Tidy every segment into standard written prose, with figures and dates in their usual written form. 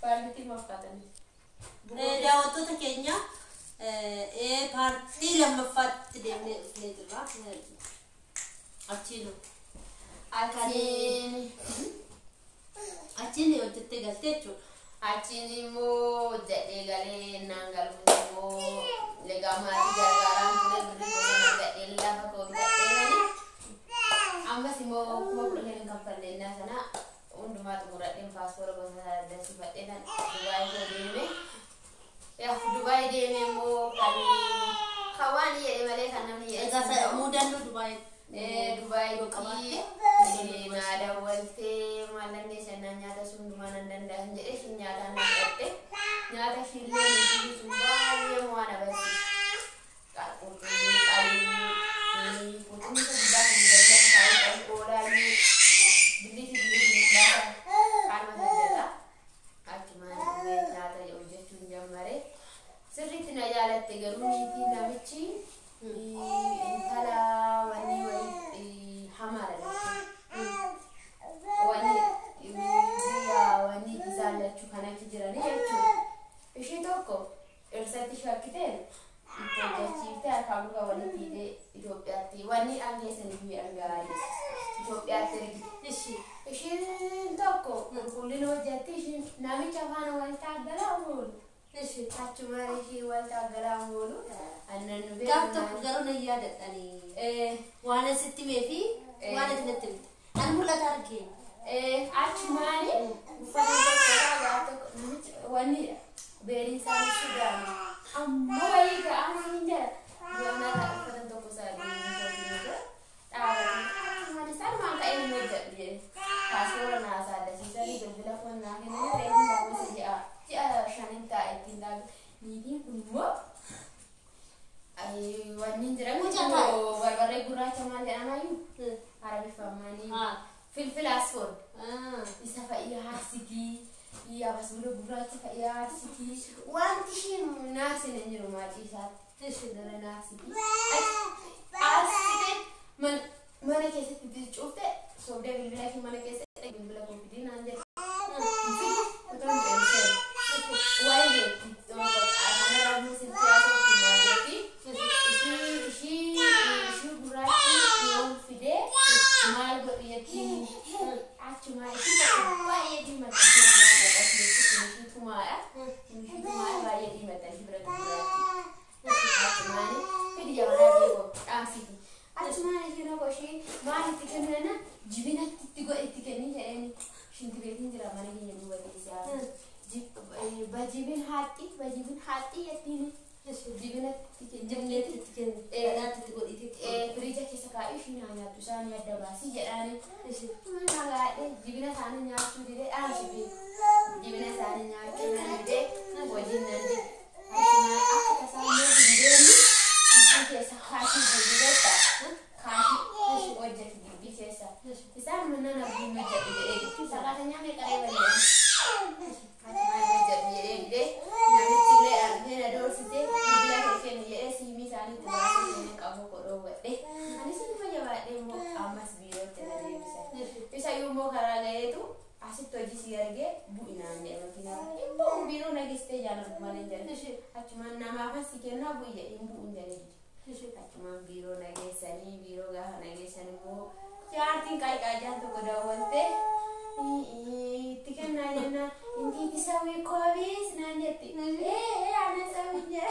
بالتي ما فاتني دعوتو تكينيا بارتي لما فات ديمي نيدرا أتشينو أتشيني وجدت قلتيتو أتشيني مو جدي قالي نانغال مو لقامات جاران كده بريكونا إلا فكون جدي أما سيمو كم برهين كم فلنا سنا عندما تمرتين باسبور بس داسي فتنا دبي ديمي مو كاني خواني يا مالي كنا مني إذا مودن دبي دبي نادا ولتي مالني سنا نياتا سندما نندن جري نياتا نندت نياتا شيلين يجي سبايا وانا بس كالي كنت sudah mendalam kau orangnya beli nembak karena saja cuma nyata ya udah tunjang mare sering tina jalan tiga rumah tina mici intala wani hamara wani dia wani kisah cukana kijrani ya cuk isi toko ersati syakiten itu jadi kamu kawan itu Ethiopia wani angin sendiri anggaris Ethiopia isi toko kulino jadi isi nami cakap wal tagala mulu isi cuma isi wal tagala mulu anan gap tuh garu nih ya tadi wana sitti mefi wana tinetim an mula tarki cuma ni wani beri sana sudah amma iga aninja gana pada toko sa di itu mana sana mangka ini meja dia kasur nasa ada sisa di telepon nah ini rehin baru saja shaninta itinda ini kumbo ay wanin jera ko barbare gura chama jana mayu arabi famani fil asfur isa fa iya hasiki iya bas bulu gura fa iya hasiki wanti nasi nenjuru mati sat تشدنا ناسي أصلاً من كيسة تجوفته سودة بالبلا كي من كيسة بالبلا كوفيدين عندك وترى بنسل وايد أنا رامو سنتياسو في ماجتي شو براتي يوم فيدي مال بريتي أشوف ما وايد ما تسمع بس مش تسمع وايد ما تسمع أتمنى كده يا ولادي أمسكي أتمنى كده وشي ما هتكلمنا جبنا تيجوا تكلمني يعني شنو تبين ترى ما نيجي نقول كذا بجيبين هاتي يتيني جبنا تكلم أنا تقول إيه بريجا كيسا كايش نيا تساني الدباسي جراني ما نقول جبنا ثاني نيا تودي أمسكي جبنا ثاني نيا كنا ندي وجينا ندي aku kesannya begini, itu biasa kasih begitu, kasih wajah gigi biasa. Bisa mana nabi wajah gigi, bisa katanya mereka lewat katanya wajah gigi, nabi cile artinya ada orang sih, bilang kayak ni, sih misalnya termasuk yang kamu korban deh, ani sih mau jawab deh mau amas biro terus bisa mau karena itu. Asik tuh aja sih harga bu inanya makanya ibu biru lagi stay jangan kemana jadi cuma nama apa sih kena bu ya ibu jadi cuma biru lagi sani biru gak lagi sani bu jangan tinggal aja tuh kedawan teh tikan nanya na inti disawi kawis nanya ti anak sawinya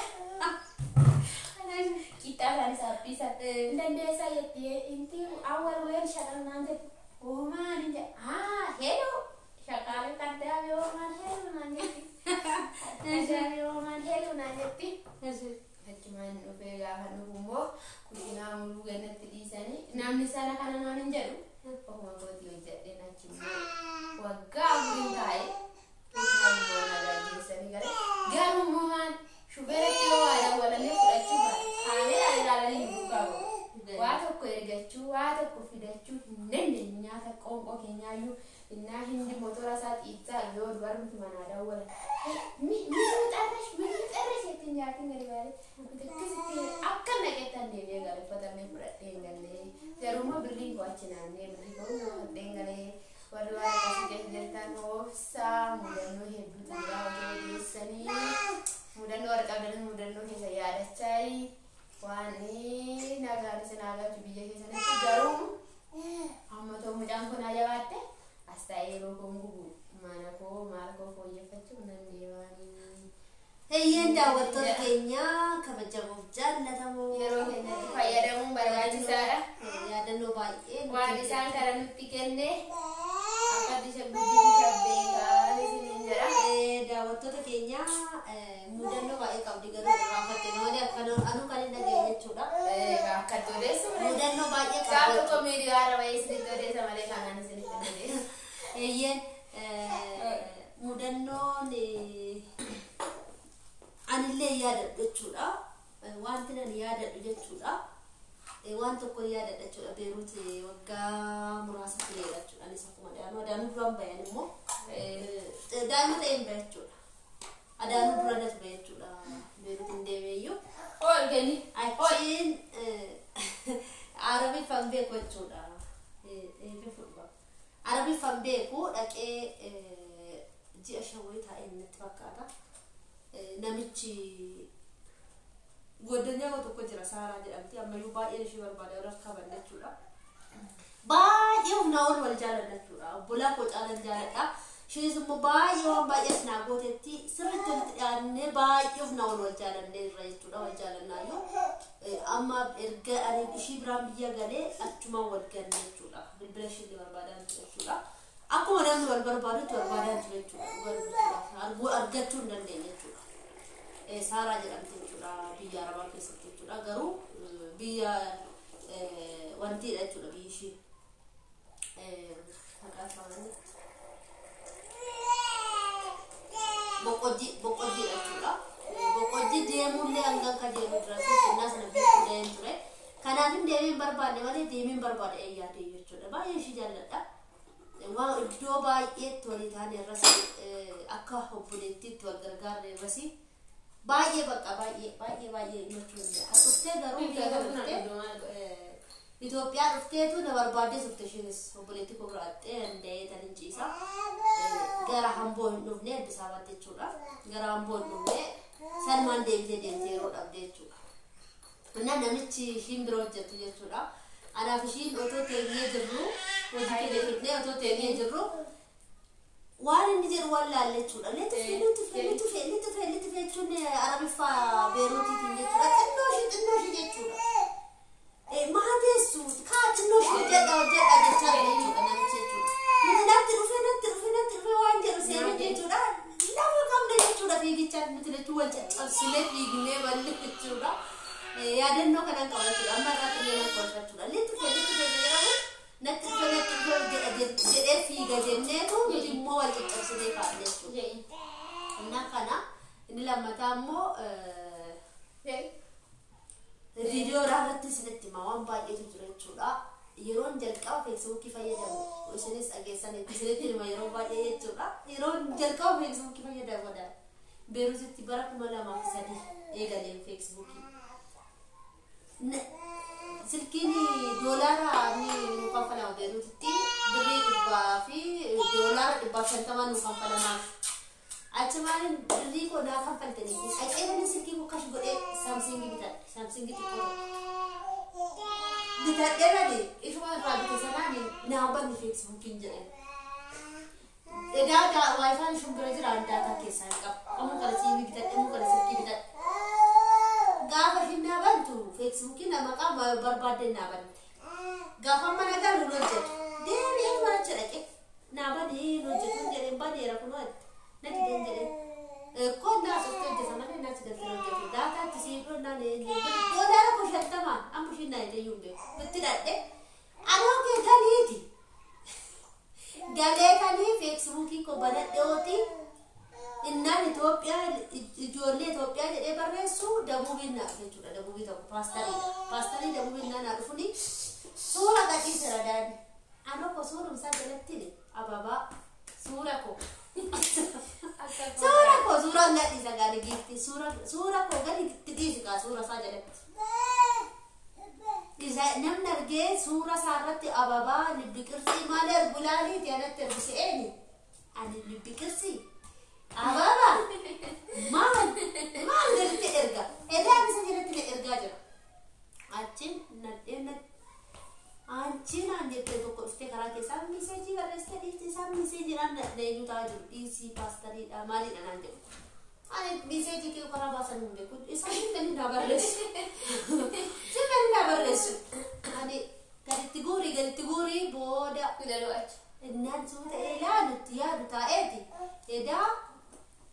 kita kan sapi dan desa ya ti inti awal wen syarang nanti Oma ninja hello shakale kada yo man hello nanti ada yo man hello nanti cuman upega hanu bumbo kulina mulu ganati di sani namni sana kana nanin jaru oh go di jadi na cuma waga burintai kulina mulu na di sani gare garu mohan shubere kilo ada wala ne kurachuba kane ada ni buka wato ko ergachu wato ko fidachu nende nyata konko kenyayu inna hindi motora saat itza yo baru mana ada wala mi tarash tinyati ngari bari kisi akan naketan dia gale pada me pratengale jaruma berling ko achinane berling ko dengale waru kasih jantan no sa mudano hebu Eeyyeen daawwattoota keenya kabajamuuf jaallatamoo yeroo keenyatti fayyadamuun barbaachisaadha. Yaadannoo baay'ee waan isaan karaa nutti kenne akka guddisuu beekan isiniin jedha. Daawwattoota keenya mudannoo baay'ee qabdi garuu irraanfatte malee akka anu kan hin dhageenye jechuudha. Akka odeessu mudannoo baay'ee qabdi. gaafa komiidiyoo haara bahee isinitti odeessa malee kanaan isinitti odeessa. Eeyyeen mudannoon anillee yaadadhu jechuudha. Wanti nan yaadadhu jechuudha. Waan tokko yaadadha jechuudha. Beeruut waggaa muraasa tureera jechuudha. Anis akkuma adaanuu duraan bayan immoo daa'ima ta'een bahe jechuudha. Adaanuu dura natu bahe jechuudha. Beeruut hin deemeeyyuu. Oolgani. Achiin Arabiffaan beeku jechuudha. Arabiffaan beeku dhaqee ji'a shawwee taa'ee natti fakkaata. Namichi goddanyaa tokko jira Saaraa jedhamti ammayyuu baay'een ishee barbaada irra qaban jechuudha. Baay'ee humnaa ol wal jaaladha jechuudha. Obbolaa koo caalan jaaladha. Isheenis immoo baay'ee waan baay'ees naa gootetti sirriitti walitti dhiyaannee baay'ee humnaa ol wal jaalannee irra jechuudha. Wal jaalannaayyuu amma erga ani ishii biraan biyya galee achumaan wal ganne jechuudha. Bilbila ishee barbaadan jechuudha. Akkuma namni wal barbaadutti barbaadan jechuudha. Argachuu hin dandeenye jechuudha. Saaraa jedhamti jechuudha biyya Arabaa keessatti jechuudha. Garuu biyya wantiidha jechuudha biyyi ishii. Boqqojjiidha jechuudha. Boqqojjii deemuullee hanga akka deemu dura kennaa sana beekuu deemu ture. Kanaaf hin deemiin barbaade malee deemiin barbaade eeyyaatee jechuudha. Baay'ee ishii jaalladha. Waan iddoo baay'eetti walii taane irras akka obboleettiitti wal gargaarre irras baay'ee bakka baay'ee himachuu danda'a. Dhuftee garuu biyya Itoophiyaa dhufteetu na barbaadee turte isheenis obboleettii koo biraattee danda'ee tan hin ciisa. Gara Hamboo hin dhufne Addis Ababaatti jechuudha. Gara Hamboo hin dhufne Salmaan deemtee yeroo dhabde jechuudha. Namichi ishiin biroo hojjettu jechuudha. Anaaf ishiin otoo teenyee jirru hojii keenya fidnee otoo teenyee jirru waan inni jedhu waan laalle jechuudha. Litti fee jechuun Arabiffaa Beeruutiitiin jechuudha. Xinnoo ishee jechuudha. Maateessu xinnoo ishee hojjedha jechaa jechuudha namichi jechuudha. Nuti natti dhufee waan jedhu seenuu jechuudha. Lafa qabna jechuudha fiigichaan nuti jechuun wal caccabsinee fiignee balli jechuudha. Yaadannoo kanan qaba jechuudha. Amma irraa xiyyeena kolfachuudha. Litti fee jedhamu natti dhufee jedhee fiiga jenneetu nuti immoo wal caccabsinee kaa'ne jechuudha. Innaa kana inni lammataa immoo viidiyoo irratti isinitti himaa waan baay'eetu jira jechuudha. Yeroon jalqaba feesbuukii fayyadamu isinis dhageessanitti isinitti hima yeroo baay'ee jechuudha. Yeroon jalqaba feesbuukii fayyadamu Beeruutitti bara 2003 eegaleen feesbuukii. Silkiin doolaara nu kanfalama Beeruutitti birrii 100 fi doolaara 150 nu kanfalamaa. Achumaan birrii koo naa kanfaltanii dhaqeedhaan silkii koo kash godhee saamsingii bitadhe. Saamsingii xiqqoo bitadhee bade ishuma irraa bite sanaan naa banni feesbuukiin jedhame. Edaa waayifaan ishun bira jira daataa keessaa hin qabu. Ammoo kana siimii bitadhe ammoo kana silkii bitadhe. Gaafa isheen naa bantu feesbuukiin maqaa barbaadde naa bante. Gaafa mana galu nu hojjetu. Deebi'ee maacha dhaqe. Naa banee nu hojjetu jedhee badeera kunoo nati den jedhee. Konnaa softee hojjeta malee nati galtee hojjetu. Daataatti siifuu naan doolaara koo 50 amma isheen naa illee yuun beeku. Bitti dhadhe. Anoo kee galiiti. Galee kanii feesbuukii koo banadheoti. Innaan Itoophiyaa ijoollee Itoophiyaa jedhee barreessu dabuubiin naa jechuudha. Dabuubii tokko paastariidha. Paastarii dabuubiin naa dhufuni suura gadhiisera daani. Anoo koo suurumsaa jalatti ababaa suura koo. Suura koo suura gadhiisa gadi giifti. Suura koo gadi dhiisi kaa suura isaa jalatti. Namni argee suura isaarratti ababaa libbi qirsii maal ergu laaliiti anatti ergu se'eeni. Ani libbi qirsii. Ababa maal galitti erga edaan isa jalatti na ergaa jira. Achiin aan jettee tokko dhuftee karaa keessaa miseejii barreessitee dhiifti isaa miseejiidhaan na eenyu ta'aa jiru dhiisii paastariidha maaliidha naan jedhu. أنا بيسيتي كي قرابة سنين بيكون إسمعني كني نبرس سمعني نبرس أنا قالت تقولي بودا كده الوقت الناس سوت إعلان التيار تاعتي إذا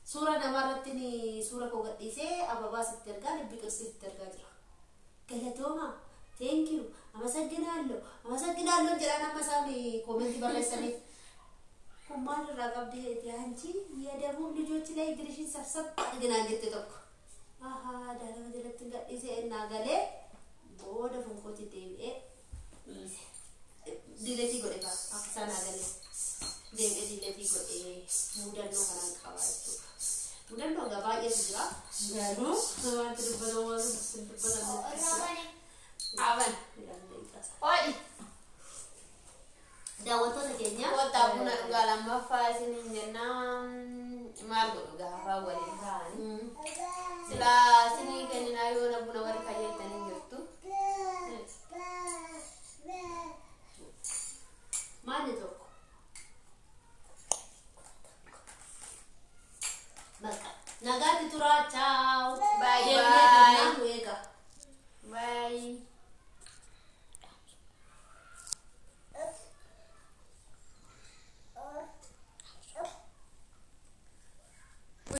صورة نمرتني صورة كوجا إيسي أبا باس الترجال بيكرسي الترجال قالت توما thank you أما سجنا له جرانا ما سامي كومنتي برسني كمان الرقم ده تيانتي يا دمو لجوتي لا يدريشين سبسب جنا جت توك ده لما جلت تنقل إيسي الناقلة بودا فنكوتي تيجي ديلتي قولي بقى أحسن ناقلة ديلتي قولي مودن نو كلام كوايتو مودن نو غباية تجوا غانو ما تربنا ما تربنا awan oi daawwattoota keenya wata buna dhugaa lammaffaa isiniin jennaan maal godhu gaafa waliin ta'anii silaa isinii kenninaa yoona buna warri fayyadanii jirtu maali tokko Nagaa turaa ciao. Bye bye.